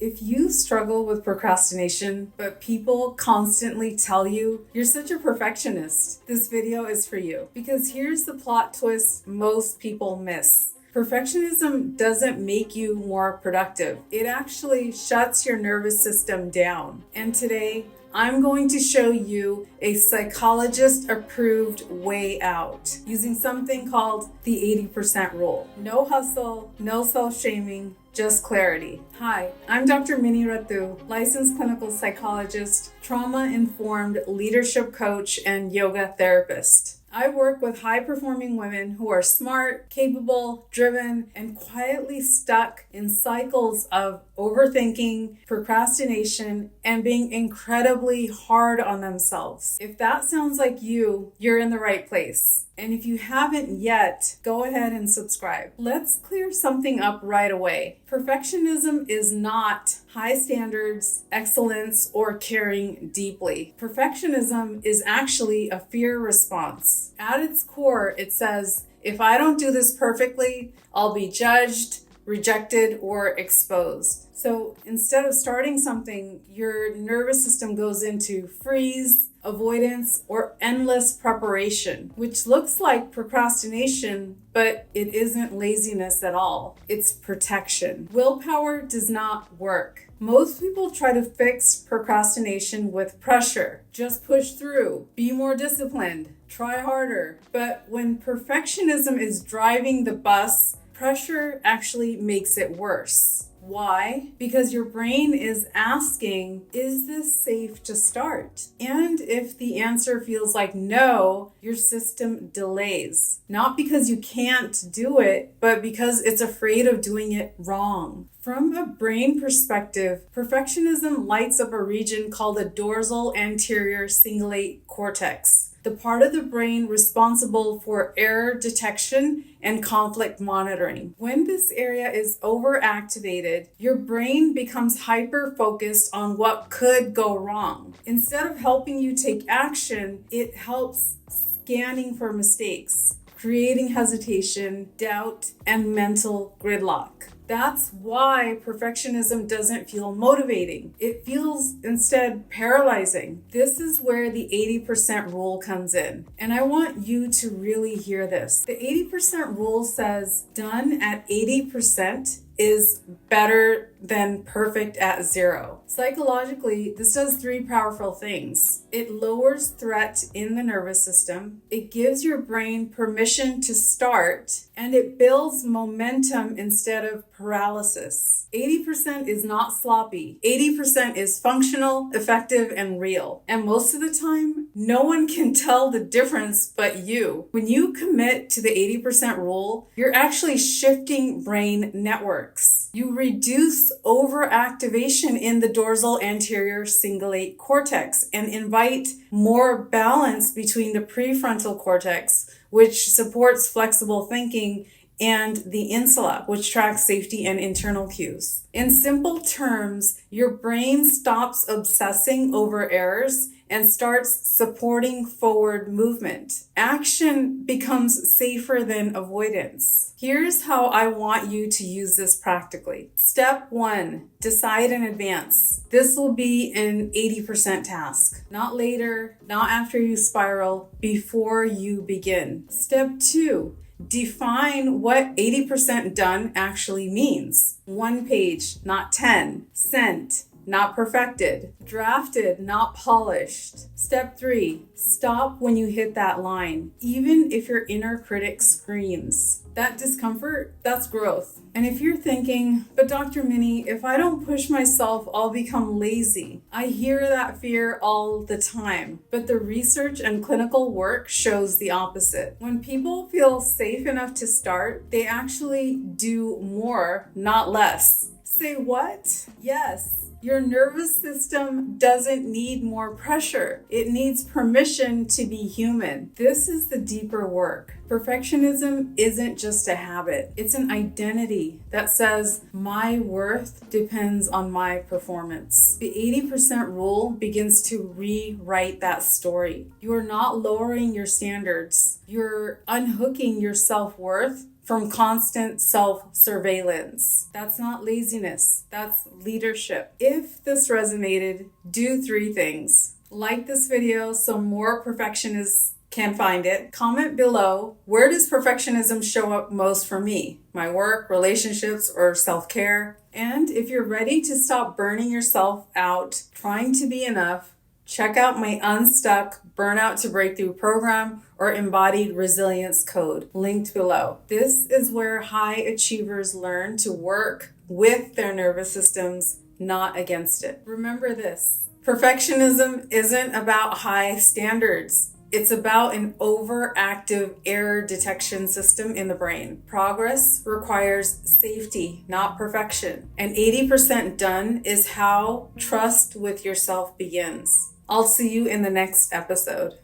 If you struggle with procrastination, but people constantly tell you you're such a perfectionist, this video is for you. Because here's the plot twist most people miss. Perfectionism doesn't make you more productive. It actually shuts your nervous system down. And today, I'm going to show you a psychologist-approved way out using something called the 80% rule. No hustle, no self-shaming, just clarity. Hi, I'm Dr. Minnie Ratu, licensed clinical psychologist, trauma-informed leadership coach, and yoga therapist. I work with high-performing women who are smart, capable, driven, and quietly stuck in cycles of overthinking, procrastination, and being incredibly hard on themselves. If that sounds like you, you're in the right place. And if you haven't yet, go ahead and subscribe. Let's clear something up right away. Perfectionism is not high standards, excellence, or caring deeply. Perfectionism is actually a fear response. At its core, it says, if I don't do this perfectly, I'll be judged, rejected, or exposed. So instead of starting something, your nervous system goes into freeze, avoidance, or endless preparation, which looks like procrastination, but it isn't laziness at all. It's protection. Willpower does not work. Most people try to fix procrastination with pressure. Just push through, be more disciplined, try harder. But when perfectionism is driving the bus, pressure actually makes it worse. Why? Because your brain is asking, is this safe to start? And if the answer feels like no, your system delays. Not because you can't do it, but because it's afraid of doing it wrong. From a brain perspective, perfectionism lights up a region called the dorsal anterior cingulate cortex, the part of the brain responsible for error detection and conflict monitoring. When this area is overactivated, your brain becomes hyper-focused on what could go wrong. Instead of helping you take action, it helps scanning for mistakes, creating hesitation, doubt, and mental gridlock. That's why perfectionism doesn't feel motivating. It feels instead paralyzing. This is where the 80% rule comes in. And I want you to really hear this. The 80% rule says done at 80% is better than perfect at 0. Psychologically, this does 3 powerful things. It lowers threat in the nervous system, it gives your brain permission to start, and it builds momentum instead of paralysis. 80% is not sloppy. 80% is functional, effective, and real. And most of the time, no one can tell the difference but you. When you commit to the 80% rule, you're actually shifting brain networks. You reduce overactivation in the dorsal anterior cingulate cortex and invite more balance between the prefrontal cortex, which supports flexible thinking, and the insula, which tracks safety and internal cues. In simple terms, your brain stops obsessing over errors and starts supporting forward movement. Action becomes safer than avoidance. Here's how I want you to use this practically. Step 1, decide in advance. This will be an 80% task. Not later, not after you spiral, before you begin. Step 2, define what 80% done actually means. 1 page, not 10. Sent, not perfected. Drafted, not polished. Step 3, stop when you hit that line, even if your inner critic screams. That discomfort, that's growth. And if you're thinking, but Dr. Minnie, if I don't push myself, I'll become lazy. I hear that fear all the time, but the research and clinical work shows the opposite. When people feel safe enough to start, they actually do more, not less. Say what? Yes. Your nervous system doesn't need more pressure. It needs permission to be human. This is the deeper work. Perfectionism isn't just a habit. It's an identity that says my worth depends on my performance. The 80% rule begins to rewrite that story. You are not lowering your standards. You're unhooking your self-worth from constant self-surveillance. That's not laziness, that's leadership. If this resonated, do 3 things. Like this video so more perfectionists can find it. Comment below, where does perfectionism show up most for me? My work, relationships, or self-care? And if you're ready to stop burning yourself out, trying to be enough, check out my Unstuck Burnout to Breakthrough program or Embodied Resilience Code, linked below. This is where high achievers learn to work with their nervous systems, not against it. Remember this, perfectionism isn't about high standards. It's about an overactive error detection system in the brain. Progress requires safety, not perfection. And 80% done is how trust with yourself begins. I'll see you in the next episode.